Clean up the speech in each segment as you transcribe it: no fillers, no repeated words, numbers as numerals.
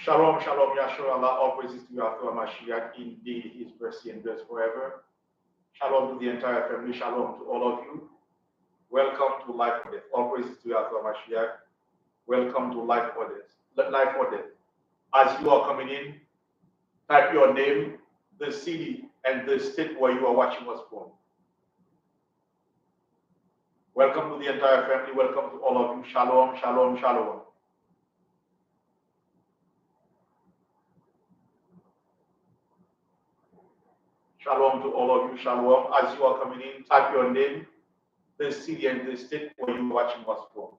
Shalom, shalom, Yahshua Allah, all praises to Yahshua Mashiach, indeed his mercy endures forever. Shalom to the entire family, shalom to all of you. Welcome to Life or Death. All praises to Yahshua Mashiach. Welcome to Life or Death. Life or Death. As you are coming in, type your name, the city, and the state where you are watching us from. Welcome to the entire family. Welcome to all of you. Shalom, shalom, shalom. Shalom to all of you. Shalom. As you are coming in, type your name, the city, and the state where you are watching us from.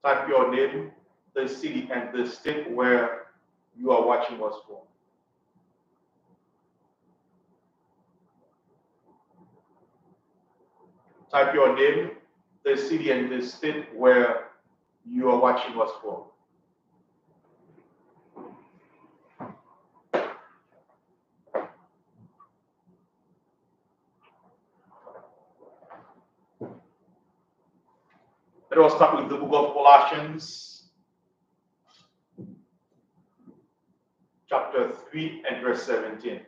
Type your name, the city, and the state where you are watching us from. Type your name, the city, and the state where you are watching us from. Let us start with the book of Colossians, chapter 3 and verse 17.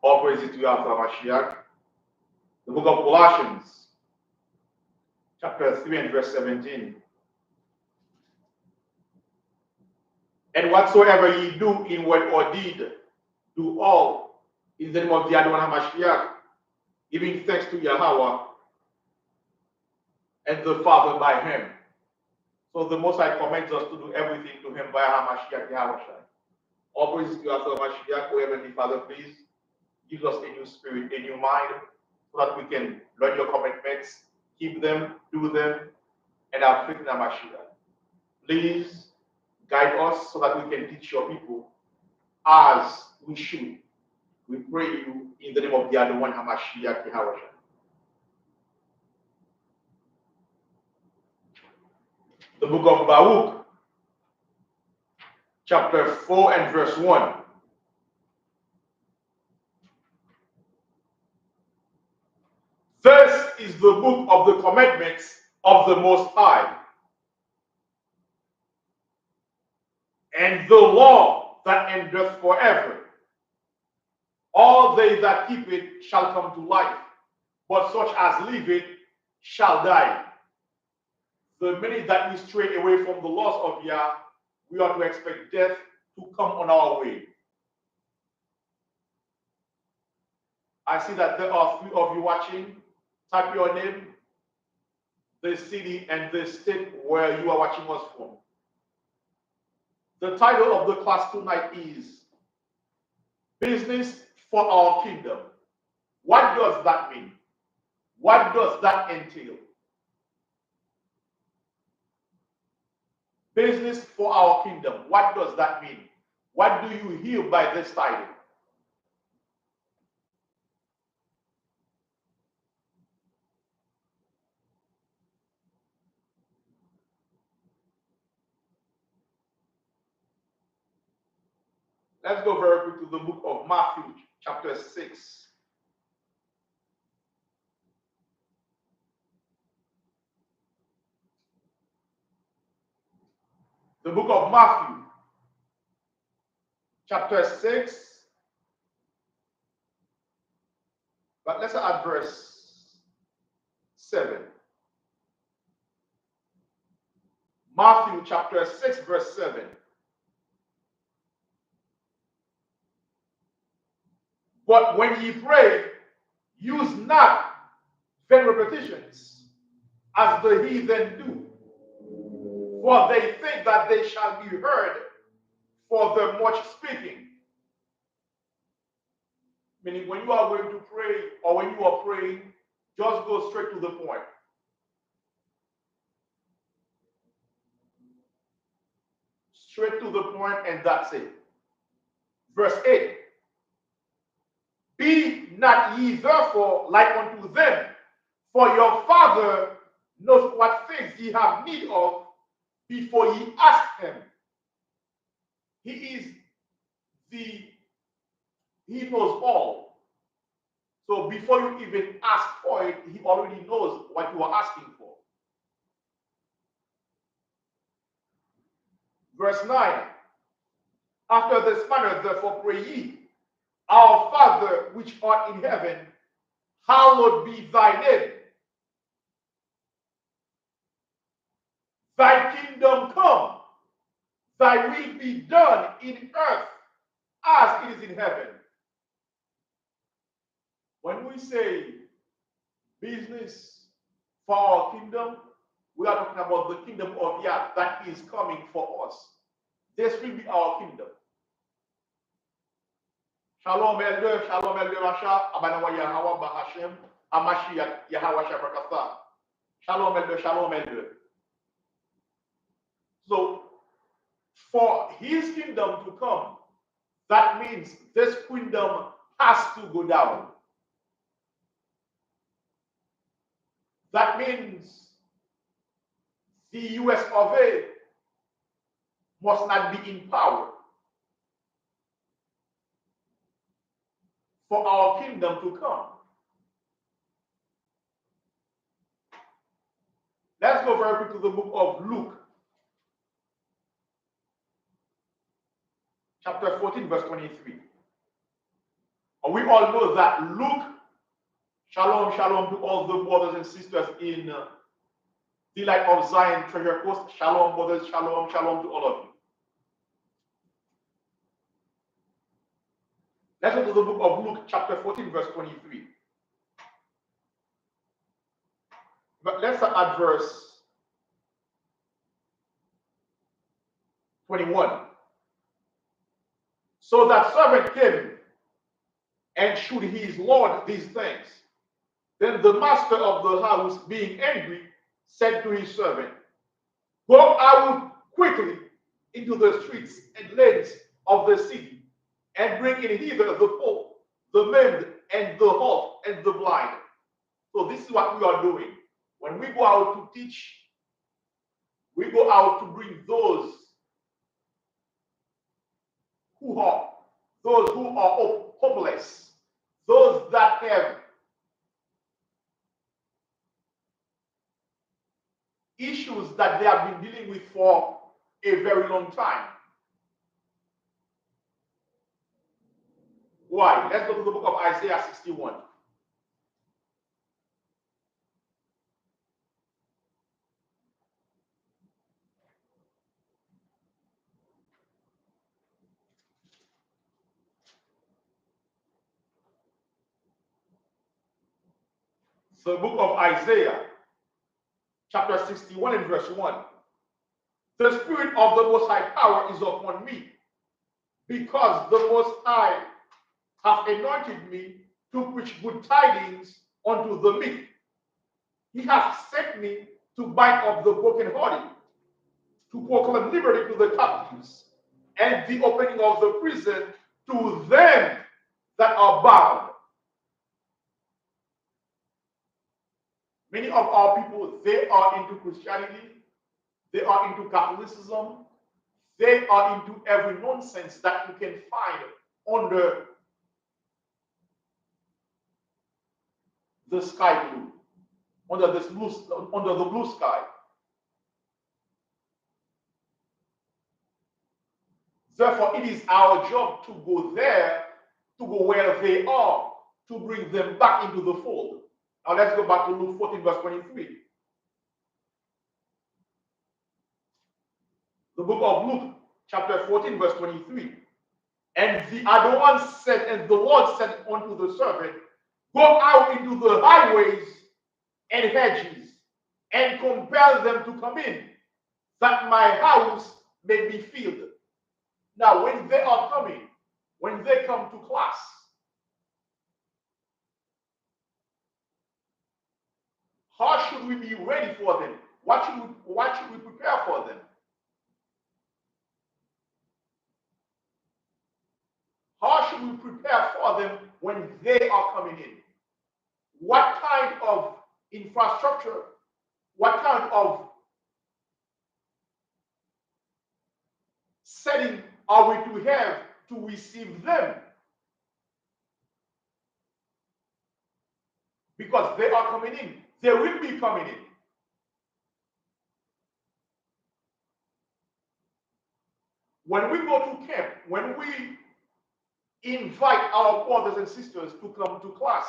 All praises to Yahshua Mashiach. The book of Colossians, chapter 3 and verse 17. And whatsoever ye do in word or deed, do all in the name of the Adonai Mashiach, giving thanks to Yahweh and the Father by him. So the Most High commands us to do everything to him by Hamashiach Yahweh. All praises to Yahweh Mashiach, O Heavenly Father, please give us a new spirit, a new mind, so that we can learn your commandments, keep them, do them, and have faith in Hamashiach. Please guide us so that we can teach your people as we should. We pray you in the name of the Adonai Hamashiach Yahweh. The book of Baruch, chapter 4 and verse 1. This is the book of the commandments of the Most High, and the law that endureth forever. All they that keep it shall come to life, but such as leave it shall die. The minute that we stray away from the laws of Yah, we ought to expect death to come on our way. I see that there are 3 of you watching. Type your name, the city, and the state where you are watching us from. The title of the class tonight is Business for Our Kingdom. What does that mean? What does that entail? Business for our kingdom. What does that mean? What do you hear by this title? Let's go very quick to the book of Matthew, chapter 6. The book of Matthew, chapter 6. But let's add verse 7. Matthew, chapter 6, verse 7. But when ye pray, use not vain repetitions, as the heathen do, for they think that they shall be heard for the much speaking. Meaning, when you are going to pray, or when you are praying, just go straight to the point. Straight to the point, and that's it. Verse 8. Be not ye therefore like unto them, For your Father knows what things ye have need of before ye ask him. He knows all. So before you even ask for it, he already knows what you are asking for. Verse 9. After this manner, therefore pray ye, our Father which art in heaven, hallowed be thy name. Thy kingdom come, thy will be done in earth as it is in heaven. When we say business for our kingdom, we are talking about the kingdom of Yah that is coming for us. This will be our kingdom. Shalom elder, Masha, Abanawa Yahawa Bahashem, Amashiach Yahawa Shabrakatha. Shalom elder. So, for his kingdom to come, that means this kingdom has to go down. That means the US of A must not be in power for our kingdom to come. Let's go very quickly to the book of Luke, chapter 14, verse 23. And we all know that Luke, shalom to all the brothers and sisters in the Light of Zion Treasure Coast. Shalom, brothers, shalom to all of you. Let's go to the book of Luke, chapter 14, verse 23. But let's start at verse 21. So that servant came and shewed his Lord these things. Then the master of the house, being angry, said to his servant, go out quickly into the streets and lanes of the city, and bring in hither the poor, the maimed, and the halt, and the blind. So this is what we are doing. When we go out to teach, we go out to bring those who are hopeless, those that have issues that they have been dealing with for a very long time. Why? Let's go to the book of Isaiah 61. The book of Isaiah, chapter 61 and verse 1. The Spirit of the Most High Power is upon me, because the Most High hath anointed me to preach good tidings unto the meek. He hath sent me to bind up the brokenhearted, to proclaim liberty to the captives, and the opening of the prison to them that are bound. Many of our people, they are into Christianity, they are into Catholicism, they are into every nonsense that you can find under the sky blue, under the blue sky. Therefore, it is our job to go there, to go where they are, to bring them back into the fold. Now let's go back to Luke 14, verse 23. The book of Luke, chapter 14, verse 23. And the other one said, and the Lord said unto the servant, go out into the highways and hedges, and compel them to come in, that my house may be filled. Now, when they are coming, when they come to class, how should we be ready for them? What should we prepare for them? How should we prepare for them when they are coming in? What kind of infrastructure, what kind of setting are we to have to receive them? Because they are coming in. They will be coming in. When we go to camp, when we invite our brothers and sisters to come to class,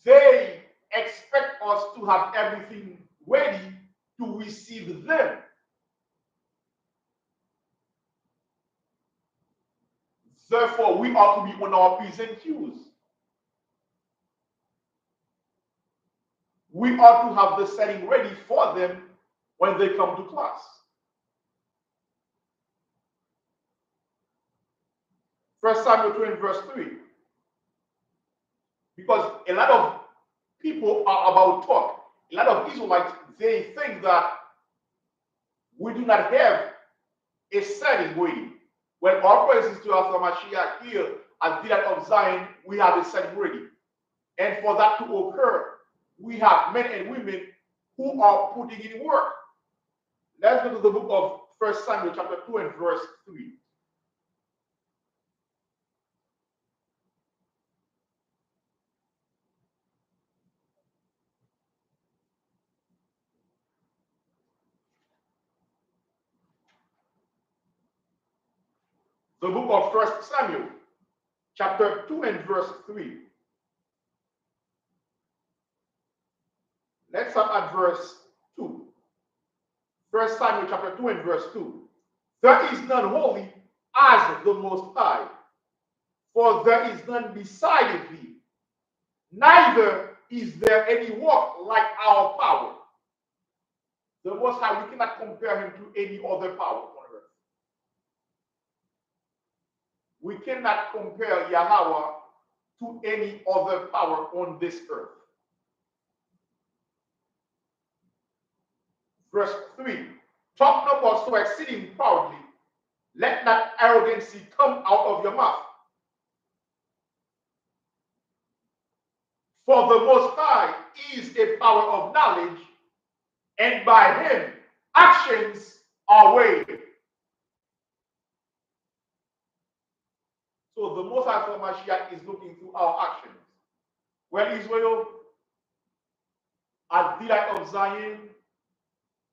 they expect us to have everything ready to receive them. Therefore, we are to be on our P's and Q's. We are to have the setting ready for them when they come to class. 1 Samuel 20 verse 3. Because a lot of people are about talk. A lot of Israelites, they think that we do not have a setting ready. When our praises to our Mashiach here at the of Zion, we have a setting ready. And for that to occur, we have men and women who are putting in work. Let's go to the book of 1 Samuel chapter 2 and verse 3. The book of 1 Samuel chapter 2 and verse 3. Let's start at verse 2. 1 Samuel chapter 2 and verse 2. There is none holy as the Most High, for there is none beside thee, neither is there any work like our power. The Most High, we cannot compare him to any other power on earth. We cannot compare Yahweh to any other power on this earth. Verse 3. Talk no more so exceeding proudly. Let not arrogancy come out of your mouth. For the Most High is a power of knowledge, and by him actions are weighed. So the Most High for Mashiach is looking through our actions. Well, Israel, at the light of Zion,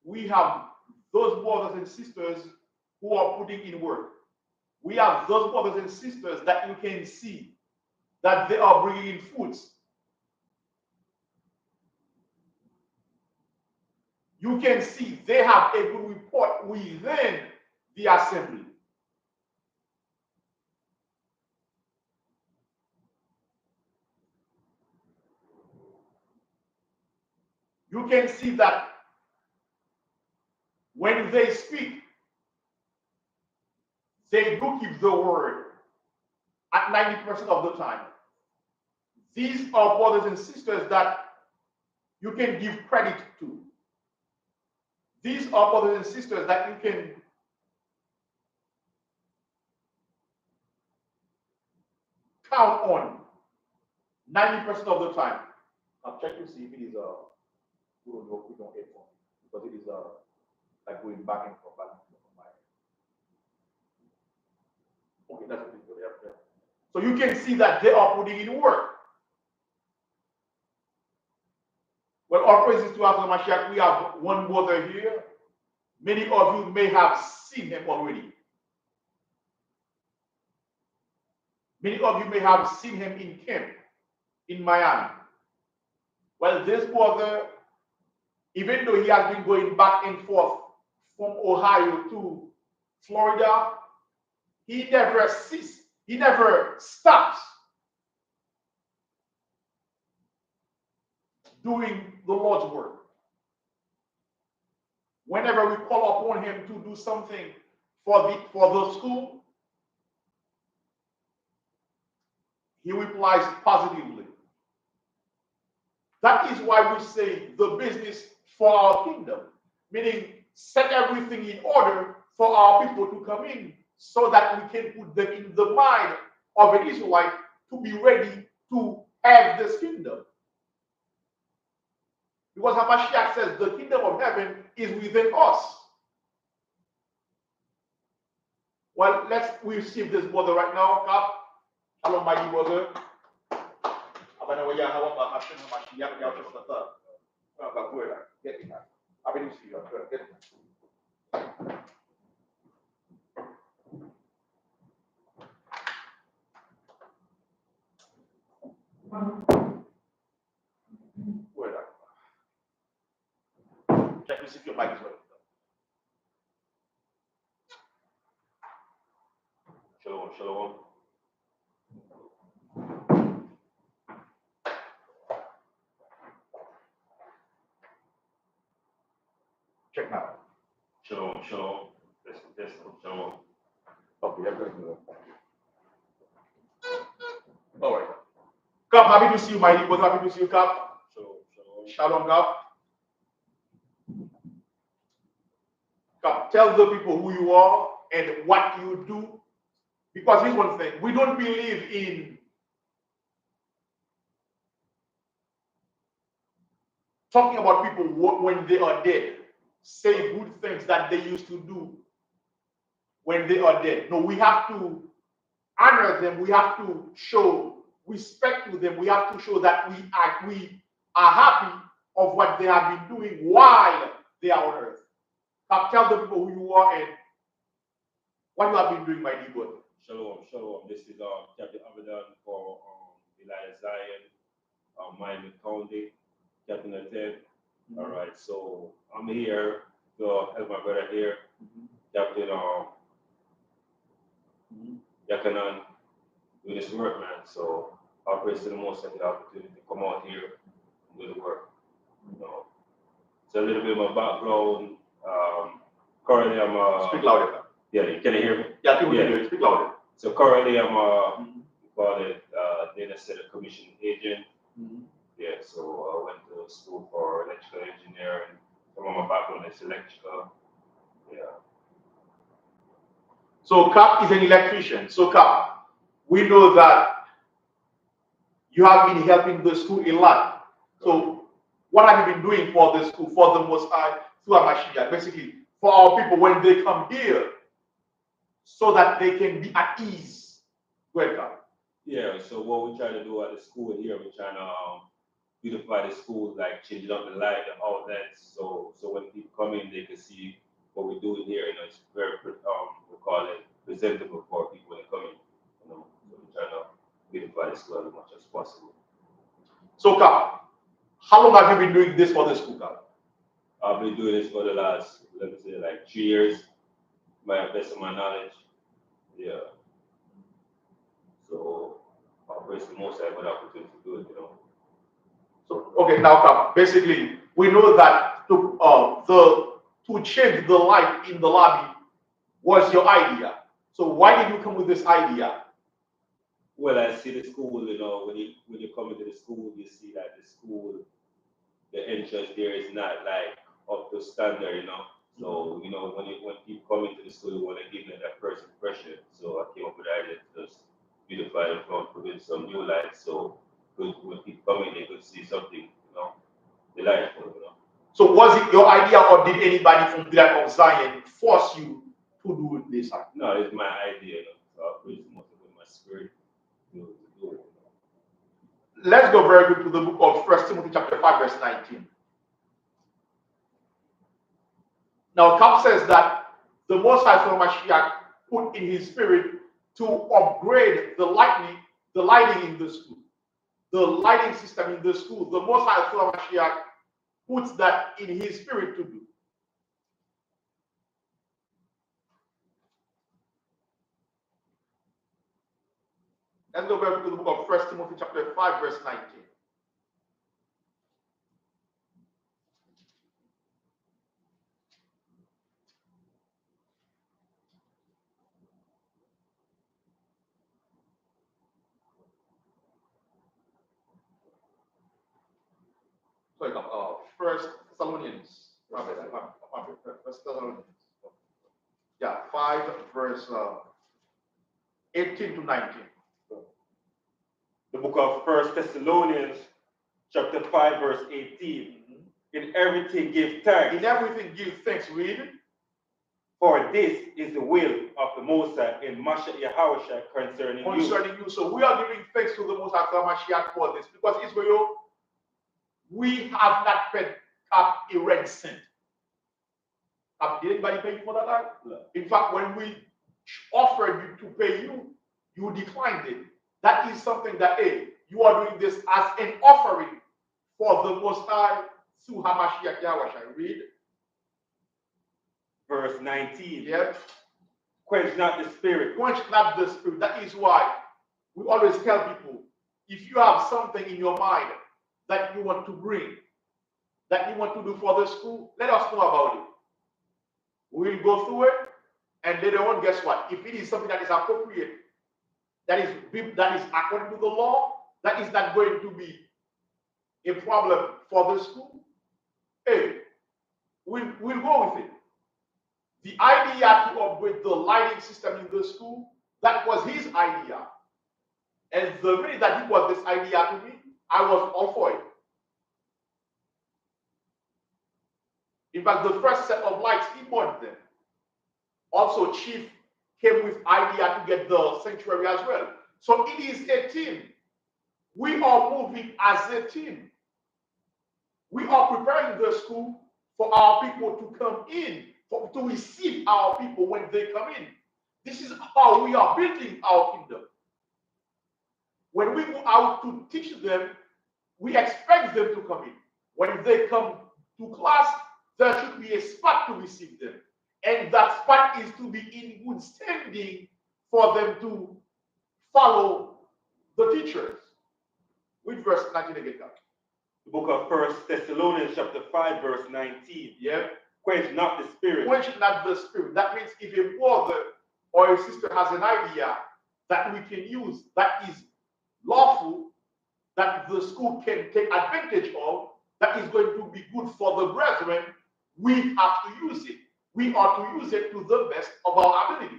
we have those brothers and sisters who are putting in work. We have those brothers and sisters that you can see that they are bringing in fruits. You can see they have a good report within the assembly. You can see that when they speak, they do keep the word at 90% of the time. These are brothers and sisters that you can give credit to. These are brothers and sisters that you can count on 90% of the time. I'll check to see if it is we don't hit on because it is like going back and forth, from my. Okay, that's what it's good. Yeah. So you can see that they are putting in work. Well, all praises to our Mashiach. We have one brother here. Many of you may have seen him already. Many of you may have seen him in camp in Miami. Well, this brother, even though he has been going back and forth from Ohio to Florida, he never ceases. He never stops doing the Lord's work. Whenever we call upon him to do something for the school, he replies positively. That is why we say the business for our kingdom, meaning set everything in order for our people to come in so that we can put them in the mind of an Israelite to be ready to have this kingdom. Because Hamashiach says the kingdom of heaven is within us. Well, let's receive this brother right now. Kap, shalom, mighty brother. Check to see if your mic is working. Shalom, shalom. Check now. Shalom, shalom. This, shalom. Okay, everything. All right. Kap, happy to see you, mighty brother. Happy to see you, Kap. Shalom, shalom. Shalom, Kap. Kap, tell the people who you are and what you do. Because here's one thing. We don't believe in talking about people when they are dead. Say good things that they used to do when they are dead. No, we have to honor them. We have to show respect to them. We have to show that we are happy of what they have been doing while they are on earth. Now tell the people who you are and what you have been doing, my dear brother. Shalom, shalom. This is Captain Abadan for Elijah Zion, Miami County, Captain Ted. All right, so I'm here to help my brother here, Captain Yakanan, doing this work, man. So I praise to the most of the opportunity to come out here and do the work. You know, so a little bit of my background. Currently, I'm speak louder. Yeah, can you hear me? Yeah, people can hear you. Speak louder. So currently, I'm data center commission agent. Yeah, so I went to school for electrical engineering. Some of my background is electrical. Yeah. So Cap is an electrician. So Cap, we know that you have been helping the school a lot. So what have you been doing for the school, for the Most High, through Hamashiach, basically for our people when they come here, so that they can be at ease? Welcome. Yeah, so what we try to do at the school here, we're trying to beautify the school, like changing up the light, the outlets, so when people come in, they can see what we're doing here. You know, it's very we call it presentable for people when they come in. You know, so we're trying to beautify the school as much as possible. So Cap, how long have you been doing this for the school, Cap? I've been doing this for the last, let me say, like 3 years, by best of my knowledge. Yeah. So I'll praise the most I got the opportunity to do it, you know. So okay, now Cap, basically we know that to change the light in the lobby was your idea. So why did you come with this idea? Well, I see the school, you know, when you come into the school, you see that the school, the entrance there is not like up to standard, you know. So, you know, when people come into the school, you want to give them that first impression. So I came up with the idea to just beautify the front, put in some new lights, so when people come in, they could see something, you know, delightful, you know. So was it your idea, or did anybody from the Light of Zion force you to do this? No, it's my idea, you know. So I put it most with my spirit to do it. You know. Let's go very quick to the book of 1 Timothy chapter 5, verse 19. Now, Cap says that the Most High Mashiach put in his spirit to upgrade the lighting in the school, the lighting system in the school. The Most High Mashiach puts that in his spirit to do. Let's go back to the book of 1 Timothy chapter 5, verse 19. Sorry, First Thessalonians. First Thessalonians. Yeah, 5 verse 18 to 19. The book of 1 Thessalonians, chapter 5, verse 18. In everything give thanks. In everything give thanks. Read. For this is the will of the Most High in Mashiach Yahushua concerning you. You. So we are giving thanks to the Most High Mashiach for this, because Israel, we have not paid cap a red cent. Did anybody pay you for that? No. In fact, when we offered you to pay you, you declined it. That is something that, hey, you are doing this as an offering for the Most High through Hamashiach Yahushua. Read. Verse 19. Yep. Quench not the spirit. Quench not the spirit. That is why we always tell people, if you have something in your mind that you want to bring, that you want to do for the school, let us know about it. We'll go through it, and later on, guess what? If it is something that is appropriate, that is according to the law, that is not going to be a problem for the school, hey, we'll go with it. The idea to upgrade the lighting system in the school, that was his idea. And the minute that he brought this idea to me, I was all for it. In fact, the first set of lights, he bought them. Also, Chief came with idea to get the sanctuary as well. So it is a team. We are moving as a team. We are preparing the school for our people to come in, to receive our people when they come in. This is how we are building our kingdom. When we go out to teach them, we expect them to come in. When they come to class, there should be a spot to receive them. And that spot is to be in good standing for them to follow the teachers. Which verse 19 again? The book of 1 Thessalonians chapter 5 verse 19. Yeah. Quench not the spirit. Quench not the spirit. That means if a brother or a sister has an idea that we can use, that is lawful, that the school can take advantage of, that is going to be good for the brethren, we have to use it. We are to use it to the best of our ability.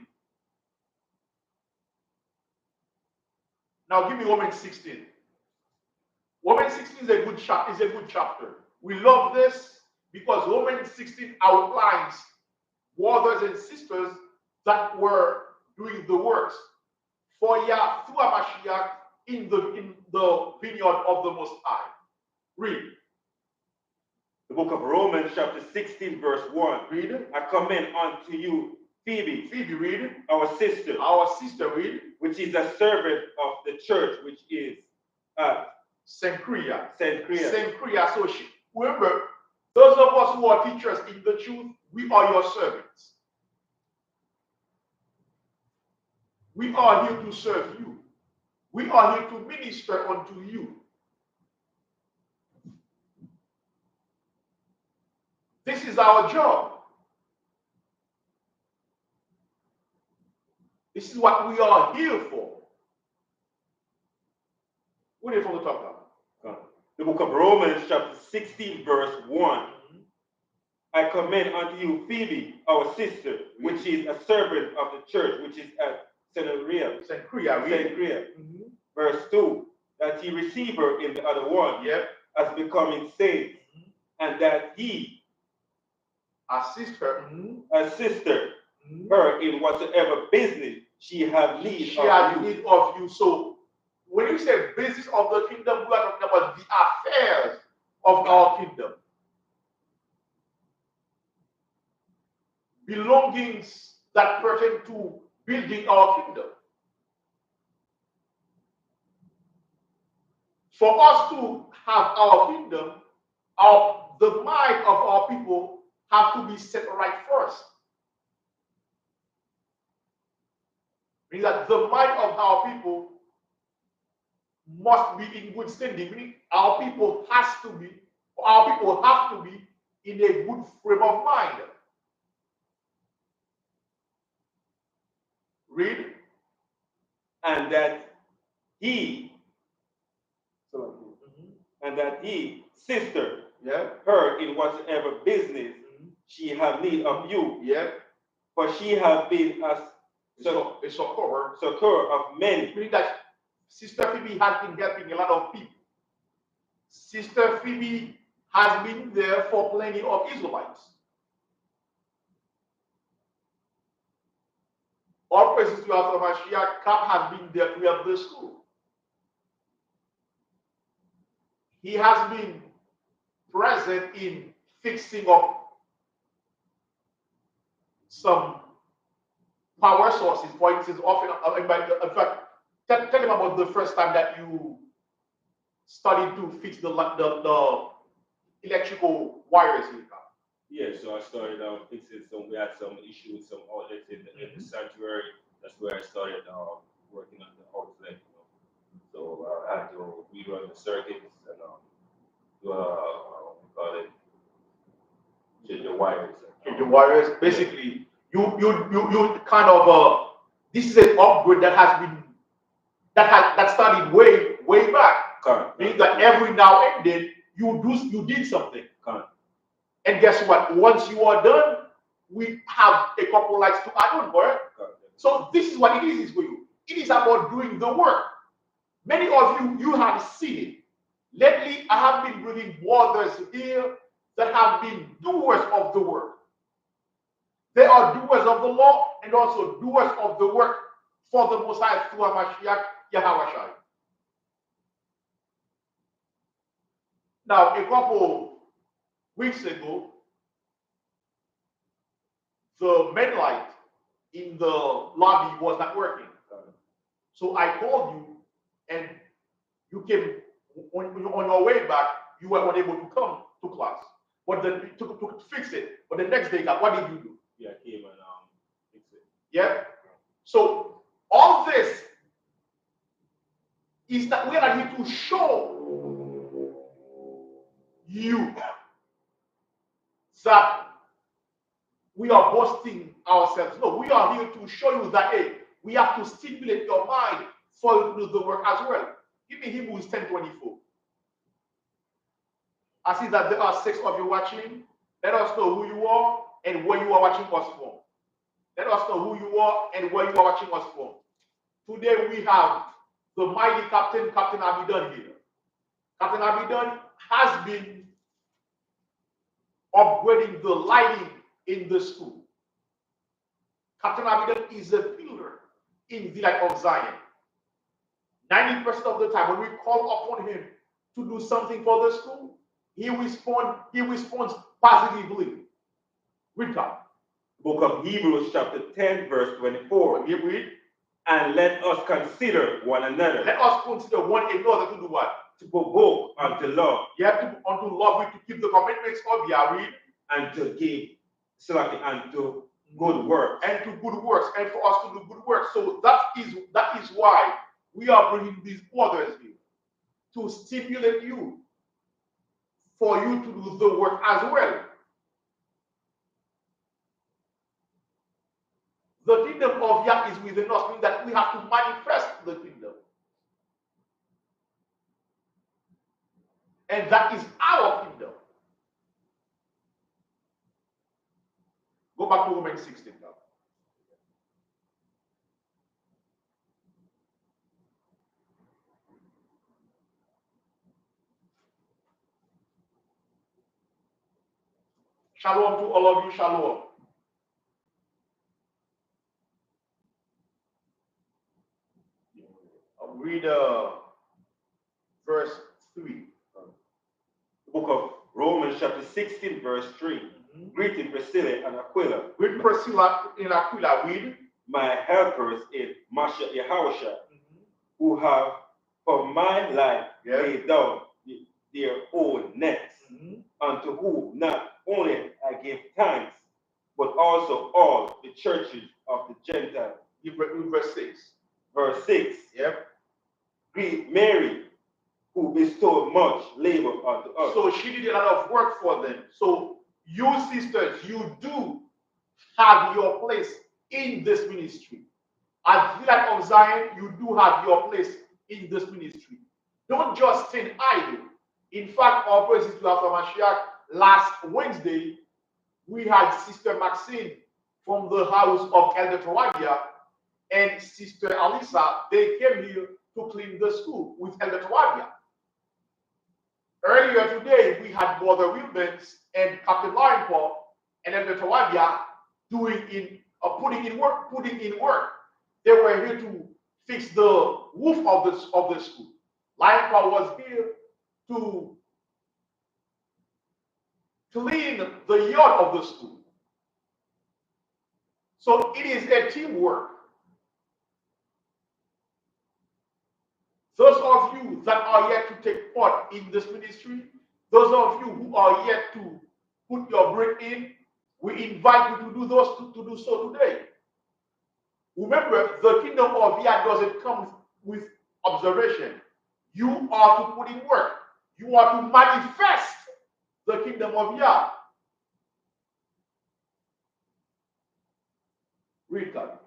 Now give me Romans 16. Romans 16 is a good chapter. We love this because Romans 16 outlines brothers and sisters that were doing the works for Yah through Mashiach in the vineyard of the Most High. Read. The book of Romans chapter 16 verse 1. Read. I commend unto you Phoebe. Phoebe, read. Our sister. Our sister, read. Which is a servant of the church, which is Cenchrea. Cenchrea. So remember, those of us who are teachers in the truth, we are your servants. We are here to serve you. We are here to minister unto you. This is our job. This is what we are here for. What are you from the top now? The book of Romans chapter 16 verse 1. I commend unto you Phoebe, our sister, which is a servant of the church, which is at Cenchrea. Verse 2. That he receive her in the other one, as becoming saints, and that he assist her, her in whatsoever business she have need of you. So when you say business of the kingdom, we are talking about the affairs of our kingdom. Belongings that pertain to building our kingdom. For us to have our kingdom, the mind of our people have to be set right first. Meaning that the mind of our people must be in good standing. Meaning our people have to be in a good frame of mind. Read. And that he, sister, her in whatsoever business she have need of you. For she have been a succor of many. Meaning that Sister Phoebe has been helping a lot of people. Sister Phoebe has been there for plenty of Israelites. All praises to our Mashiach. Cap has been there to help the school. He has been present in fixing up some power sources. For instance, often, in fact, tell him about the first time that you studied to fix the electrical wires here. Yeah, so I started fixing some. We had some issue with some outlets in the sanctuary. That's where I started working on the outlet. So I had to rerun the circuits and do what we call it, change the wires. Change the wires. Basically, you kind of this is an upgrade that has been that started way back. Correct. Meaning that every now and then you did something. Correct. And guess what? Once you are done, we have a couple lights to add on, right? So this is what it is for you. It is about doing the work. Many of you have seen it. Lately, I have been bringing brothers here that have been doers of the work. They are doers of the law and also doers of the work for the Most High through Mashiach Yahawashai. Now, a couple weeks ago, the main light in the lobby was not working. So I called you and you came on your way back, you were unable to come to class. But then to fix it. But the next day, what did you do? Yeah, I came and fixed it. Yeah. So all this is that we are here to show you that we are boasting ourselves. No, we are here to show you that, hey, we have to stimulate your mind for you to do the work as well. Give me Hebrews 10:24. I see that there are 6 of you watching. Let us know who you are and where you are watching us from. Let us know who you are and where you are watching us from. Today we have the mighty Captain Abidon here. Captain Abidon has been upgrading the lighting in the school. Captain Abidon is a pillar in the light of Zion. 90% of the time when we call upon him to do something for the school, he responds positively. Read God. Book of Hebrews chapter 10 verse 24. You read. And let us consider one another. Let us consider one another to do what? To provoke unto love. You have to unto love, to keep the commandments of Yahweh. And to give unto good works. And to good works, and for us to do good works. So that is why we are bringing these brothers here, to stimulate you, for you to do the work as well. The kingdom of Yah is within us, meaning that we have to manifest the kingdom. And that is our kingdom. Go back to Romans 16 now. Shalom to all of you, shalom. I'll read verse 3. The book of Romans chapter 16 verse 3. Greeting Priscilla and Aquila. Greet Priscilla and Aquila, read. My helpers in Mashiach Yahawashai, who have for my life laid down their own necks, unto whom not only I give thanks, but also all the churches of the Gentiles. Verse 6. Verse 6. Yep. Greet Mary, who bestowed much labor unto us. So she did a lot of work for them. So you sisters, you do have your place in this ministry. At the light of Zion, you do have your place in this ministry. Don't just stand idle. In fact, our praises to our Mashiach, last Wednesday, we had Sister Maxine from the house of Elder Tawadia and Sister Alisa. They came here to clean the school with Elder Tawadia. Earlier today, we had Mother Wilbens and Captain Lion Paul and then the Tawabia putting in work. They were here to fix the roof of the school. Lion Paul was here to clean the yard of the school. So it is a teamwork. Those of you that are yet to take part in this ministry, those of you who are yet to put your breath in, we invite you to do so today. Remember, the kingdom of Yah doesn't come with observation. You are to put in work. You are to manifest the kingdom of Yah. Read that.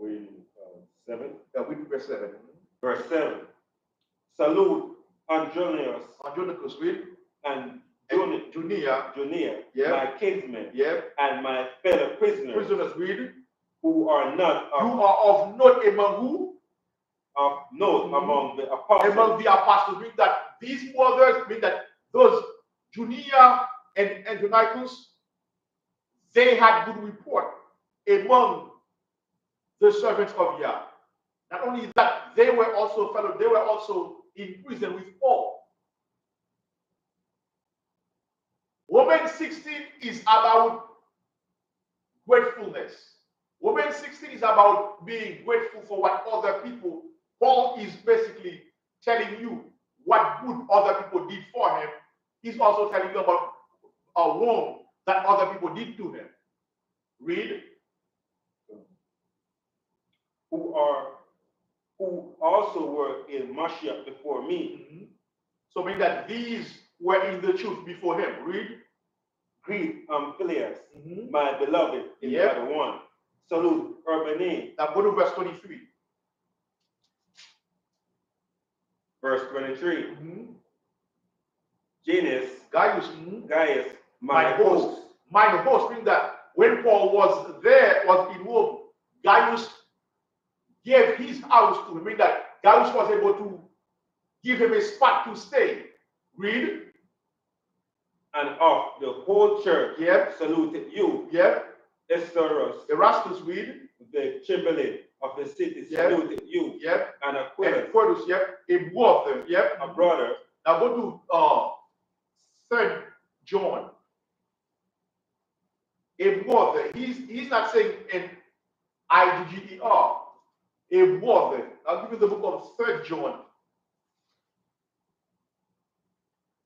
Read 7. Read verse 7. Verse 7. Salute Andronicus, read. And Junia, yeah, my kinsmen, yeah, and my fellow prisoners, read. Who are not of, you are of note among who? Of note among the apostles. Among the apostles, mean that these brothers, mean that those Junia and Andronicus, they had good report among the servants of Yah. Not only that, they were also in prison with Paul. Romans 16 is about gratefulness. Romans 16 is about being grateful for what other people. Paul is basically telling you what good other people did for him. He's also telling you about a wrong that other people did to him. Read. Who also were in Mashiach before me. Mm-hmm. So mean that these were in the truth before him. Read. Greet Amphilius, my beloved, in the other one. Salute Urbane. Now go to verse 23. Verse 23. Gaius, my host. My host means that when Paul was in Rome, Gaius gave his house to him. Meaning that Gaius was able to give him a spot to stay. Read. And of the whole church, saluted you. Erastus, read. The chamberlain of the city, saluted you. And Aquilus, a brother. Now go to 3rd John. A brother. He's not saying an IGGER. A brother. I'll give you the book of 3rd John.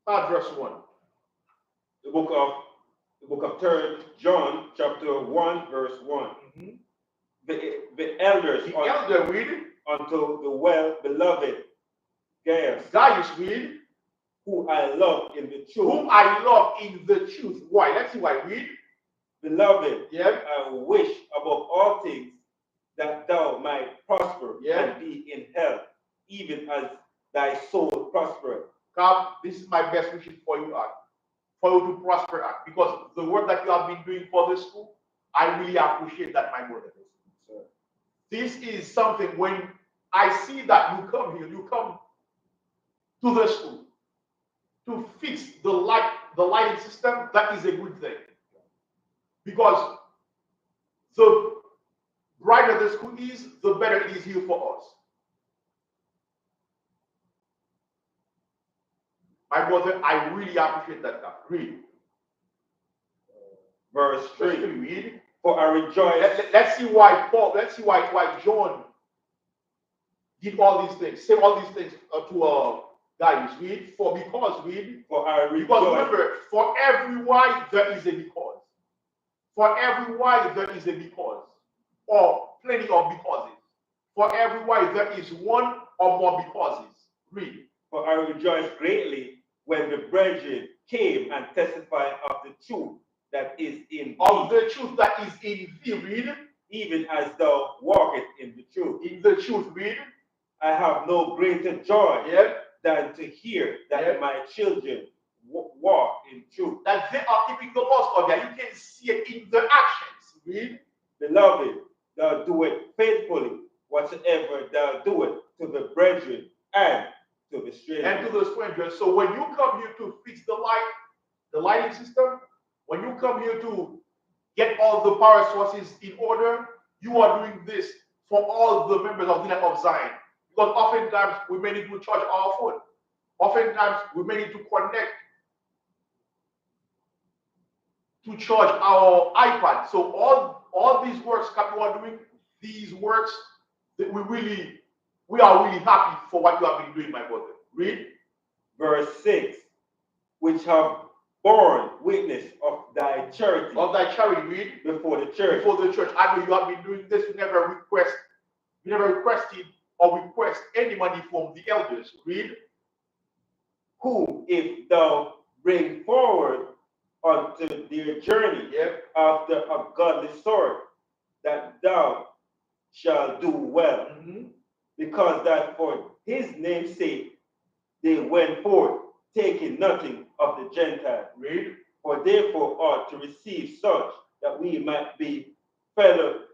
Verse 1. The book of 3rd John, chapter 1, verse 1. The elders read. Unto the well-beloved Gaius, read. Who I love in the truth. Whom I love in the truth. Why? Let's see why. Read. Beloved, I wish above all things that thou might prosper and be in health, even as thy soul prospereth. God, this is my best wishes for you, for you to prosper, because the work that you have been doing for the school, I really appreciate that, my brother. This is something when I see that you come here, you come to the school to fix the lighting system, that is a good thing. Because the brighter the school is, the better it is here for us. My brother, I really appreciate that. Read. Verse 3. Read. For I rejoice. Let's see why John did all these things. Say all these things to Gaius. Read. For I rejoice. Because remember, for every why there is a because. For every why there is a because. Or plenty of becauses. For every why there is one or more becauses. Read. For I rejoice greatly when the brethren came and testified of the truth that is in thee. Of the truth that is in thee. Read. Even as thou walkest in the truth. In the truth. Read. I have no greater joy than to hear that my children walk in truth. That they are keeping the laws of God. You can see it in the actions. Read. Beloved, thou do it faithfully, whatsoever thou doest to the brethren and to the strangers. So when you come here to fix the the lighting system, when you come here to get all the power sources in order, you are doing this for all the members of the Night of Zion. Because oftentimes we may need to charge our phone. Oftentimes we may need to connect to charge our iPad. So all these works that you are doing, these works that we are really happy for what you have been doing, my brother. Read. Verse 6, which have borne witness of thy charity. Of thy charity, read. Before the church. Before the church. I know you have been doing this. You never requested or request any money from the elders. Read. Who, if thou bring forward unto their journey after a godly sort, that thou shalt do well. Because that for his name's sake they went forth, taking nothing of the Gentiles. Read. For therefore ought to receive such that we might be fellow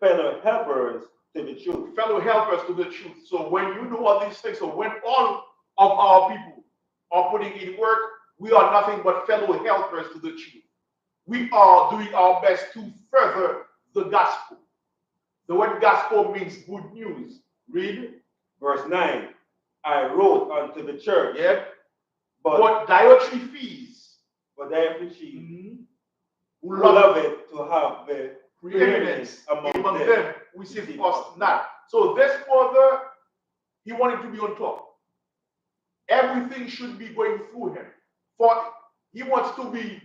helpers to the truth. Fellow helpers to the truth. So when you do all these things, so when all of our people are putting in work, we are nothing but fellow helpers to the truth. We are doing our best to further the gospel. The word gospel means good news. Read. Verse 9. I wrote unto the church. But dietary fees. But dietary fees. Who love it to have the preeminence among them. We see first not. So this brother, he wanted to be on top. Everything should be going through him. For he wants to be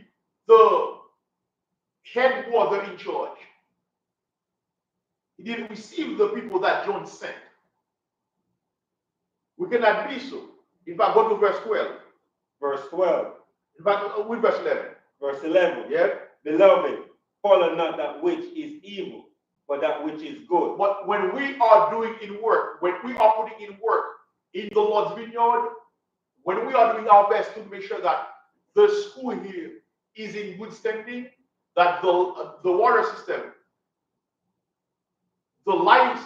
the head brother in charge. He didn't receive the people that John sent. We cannot be so. In fact, go to verse 12. Verse 12. In fact, with verse 11. Verse 11. Beloved, follow not that which is evil, but that which is good. But when we are doing in work, when we are putting in work in the Lord's vineyard, when we are doing our best to make sure that the school here is in good standing, that the water system, the lighting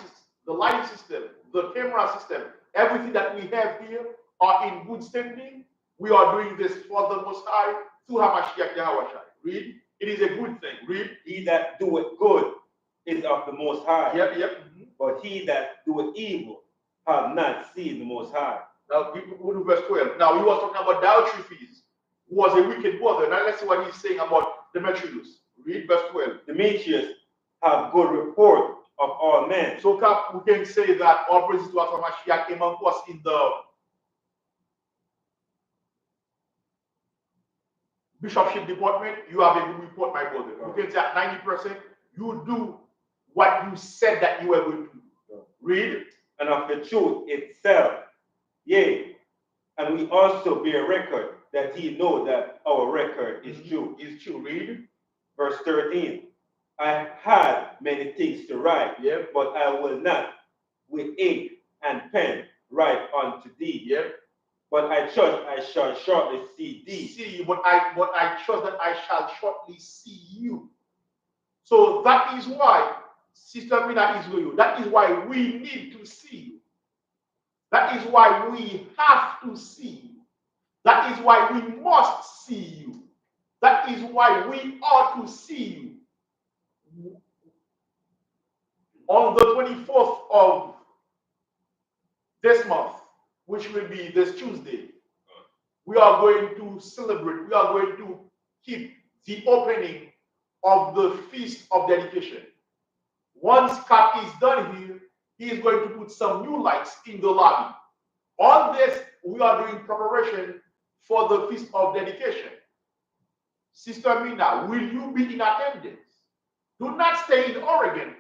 system, the camera system, everything that we have here are in good standing, we are doing this for the Most High through Hamashiach Yahweh. Read. It is a good thing. Read. He that doeth good is of the Most High. But he that doeth evil have not seen the Most High. Now, go to verse 12. Now, he was talking about dietary fees, who was a wicked brother. Now, let's see what he's saying about Demetrius. Read verse 12. Demetrius have good report of all men. So, we can say that all praises to our Mashiach came among us in the bishopship department. You have a good report, my brother. You can say at 90%, you do what you said that you were going to do. Read. And of the truth itself. Yea, and we also bear record that he know that our record is true. Is true. Read. Verse 13. I had many things to write, but I will not with ink and pen write unto thee. But I trust I shall shortly see thee. See you, but I trust that I shall shortly see you. So that is why, Sister Mina is with you. That is why we need to see you. That is why we have to see you. That is why we must see you. That is why we ought to see you. On the 24th of this month, which will be this Tuesday, we are going to celebrate, we are going to keep the opening of the Feast of Dedication. Once Cap is done here, he is going to put some new lights in the lobby. On this, we are doing preparation for the Feast of Dedication. Sister Mina, will you be in attendance? Do not stay in Oregon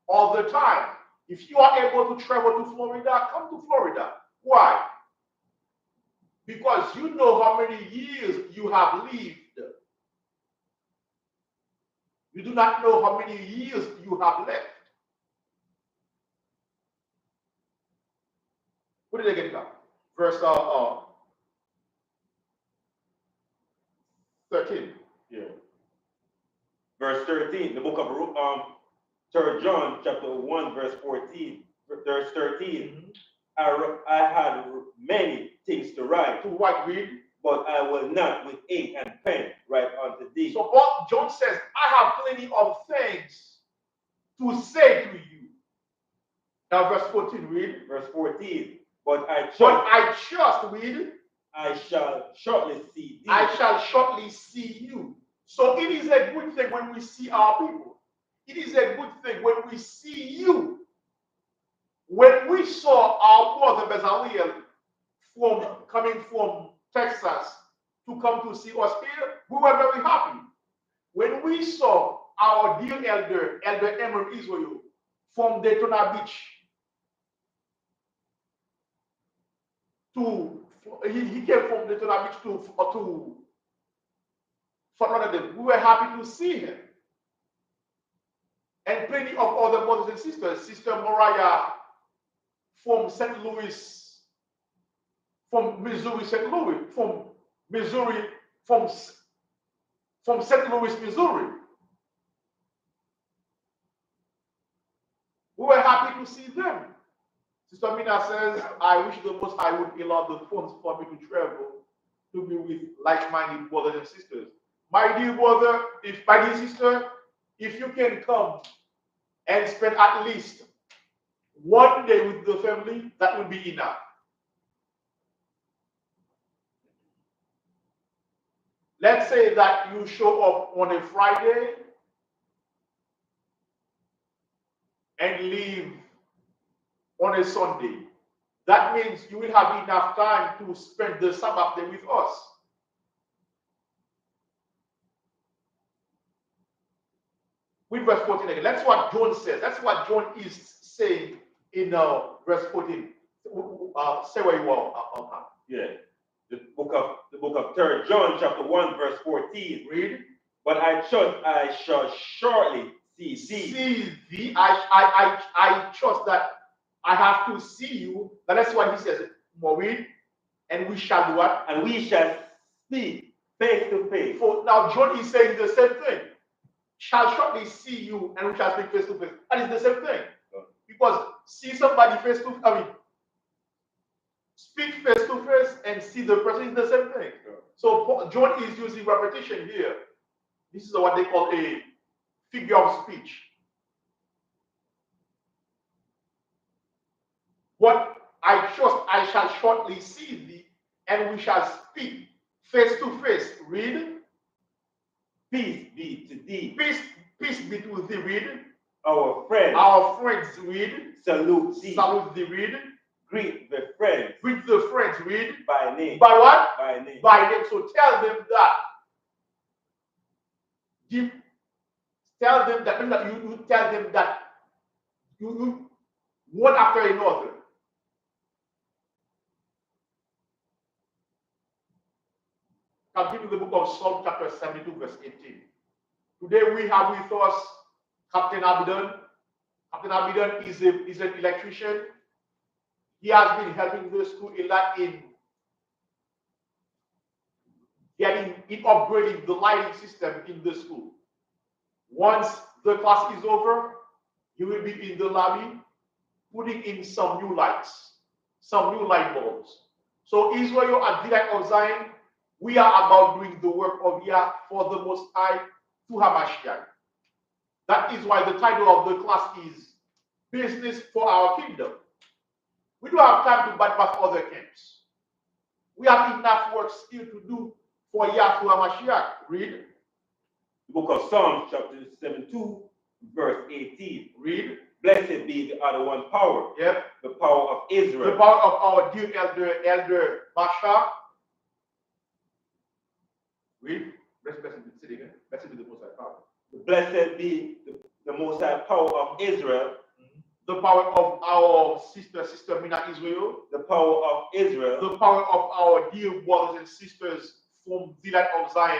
all the time. If you are able to travel to Florida, come to Florida. Why? Because you know how many years you have lived. You do not know how many years you have left. What did I get now? Verse 13. Verse 13, the book of 3 John, chapter 1, verse 14, verse 13. I had many things to write. To what? Read. but I will not with ink and pen write unto thee. So John says, I have plenty of things to say to you. Now verse 14, read. Verse 14. But I trust, read. I shall shortly see thee. I shall shortly see you. So it is a good thing when we see our people. It is a good thing when we see you. When we saw our brother Bezalel coming from Texas to come to see us here, we were very happy. When we saw our dear Elder Emmer Israel from Daytona Beach he came from Daytona Beach to Fort Lauderdale, we were happy to see him. And plenty of other brothers and sisters. Sister Mariah from St. Louis, from Missouri, St. Louis, from St. Louis, Missouri. We were happy to see them. Sister Mina says, I wish the Most High would allow the funds for me to travel to be with like-minded brothers and sisters. My dear brother, my dear sister, if you can come and spend at least one day with the family, that will be enough. Let's say that you show up on a Friday and leave on a Sunday. That means you will have enough time to spend the Sabbath day with us. With verse 14 again. That's what John says. That's what John is saying in verse 14. Say where you are. Yeah. The book of 3 John chapter 1 verse 14. Read. But I trust I shall shortly see thee. See thee. I trust that I have to see you. That's what he says. Read. And we shall do what? And we shall speak face to face. So now John is saying the same thing. Shall shortly see you and we shall speak face to face. That is the same thing. Because see somebody face to face, speak face to face and see the person is the same thing. So John is using repetition here. This is what they call a figure of speech. But I trust I shall shortly see thee and we shall speak face to face. Read. Peace be to thee. Peace be to thee. Read. Our friends. Read. Salute thee. Salute thee. Read. Greet the friends. Greet the friends. Read. By name. By what? By name. By name. So tell them that. You tell them that you one after another. Continue the book of Psalm chapter 72 verse 18. Today we have with us Captain Abidan. Captain Abidan is an electrician. He has been helping the school a lot in upgrading the lighting system in the school. Once the class is over, he will be in the lobby putting in some new lights, some new light bulbs. So Israel at the Light of Zion, we are about doing the work of Yah for the Most High to Hamashiach. That is why the title of the class is Business for Our Kingdom. We don't have time to bypass other camps. We have enough work still to do for Yah to Hamashiach. Read. The book of Psalms chapter 72 verse 18. Read. Blessed be the other one power. Yep. The power of Israel. The power of our dear elder Basha. Read. Blessed be again. Blessed be the Most High power. Blessed be the Most High power of Israel. The power of our sister Mina Israel. The power of Israel. The power of our dear brothers and sisters from the Light of Zion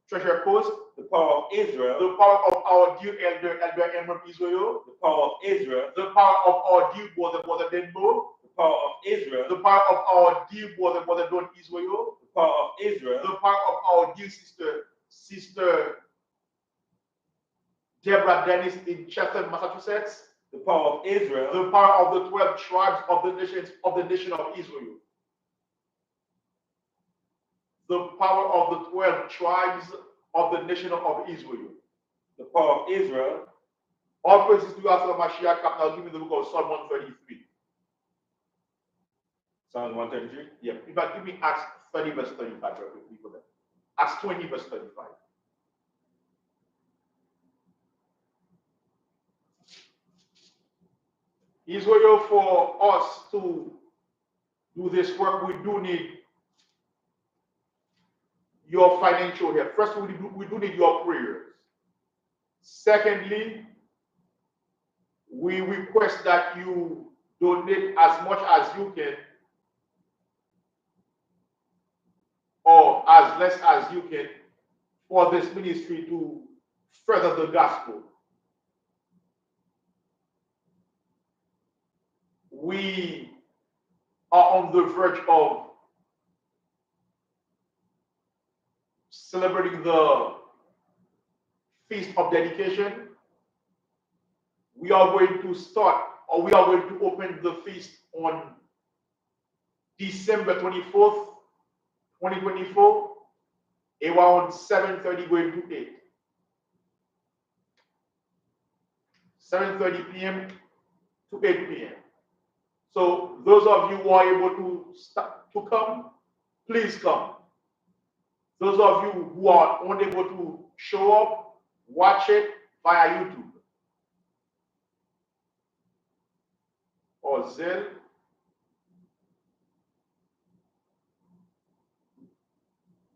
Treasure Post. The power of Israel. The power of our dear elder Emmer Israel. The power of Israel. The power of our dear brother Denbo. The power of Israel. The power of our dear brother Don Israel. The power of Israel. The power of our dear sister Deborah Dennis in Chatham, Massachusetts. The power of Israel. The power of the 12 tribes of the nation of Israel. the power of the 12 tribes of the nation of Israel. The power of Israel. All praises to you, Yahshua Mashiach. Now give me the book of Psalm 133. Psalm 133? Yeah. In fact, give me Acts 30 verse 35 real quickly for that. Acts 20 verse 35. Israel, for us to do this work, we do need your financial help. First, we do need your prayers. Secondly, we request that you donate as much as you can or as less as you can for this ministry to further the gospel. We are on the verge of celebrating the Feast of Dedication. We are going to start, or we are going to open the feast on December 24th, 2024, around 7:30 going to 8. 7:30 p.m. to 8 p.m. So those of you who are able to come, please come. Those of you who are unable to show up, watch it via YouTube or Zelle.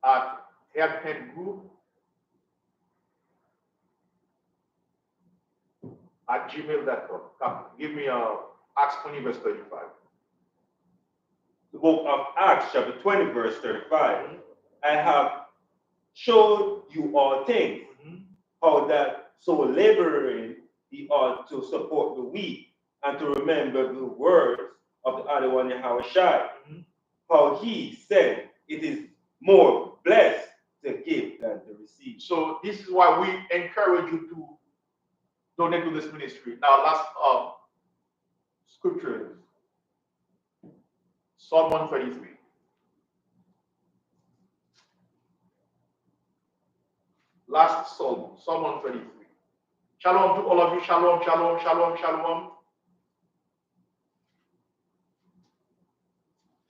At Help Group at gmail.com. Come, give me Acts 20 verse 35. The book of Acts chapter 20 verse 35. I have showed you all things, how that so laboring he ought to support the weak and to remember the words of the other one, Yahushua, how he said it is more blessed to give than to receive. So this is why we encourage you to donate to this ministry. Now, last scripture is Psalm 133. Last Psalm, Psalm 133. Shalom to all of you. Shalom, shalom, shalom, shalom.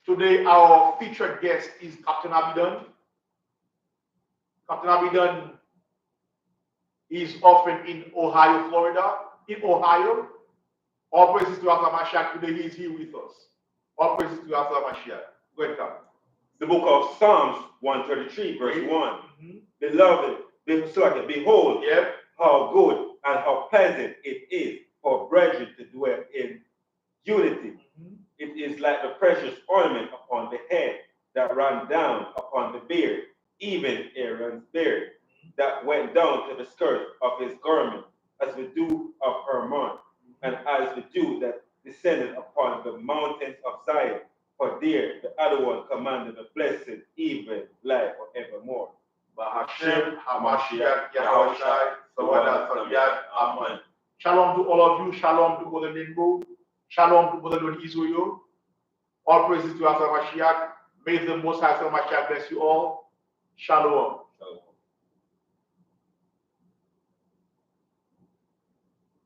Today, our featured guest is Captain Abidan. Captain Abidan is often in Ohio, Florida. In Ohio, all praises to Yahshua Mashiach. Today, he is here with us. All praises to Yahshua Mashiach. Go ahead, Captain. The book of Psalms 133, verse 1. Beloved, behold, how good and how pleasant it is for brethren to dwell in unity. It is like the precious ornament upon the head that ran down upon the beard, even Aaron's beard, that went down to the skirt of his garment, as the dew of Hermon, and as the dew that descended upon the mountains of Zion. For there the other one commanded the blessed, even life forevermore. Bahashem, Hamashiach, Yahushai, Sawada, Sabiat, Amen. Shalom to all of you. Shalom to Brother Lingo. Shalom to Brother Lord Israel. All praises to Yahshua Mashiach. May the Most High Yahshua Mashiach bless you all. Shalom.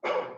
Shalom.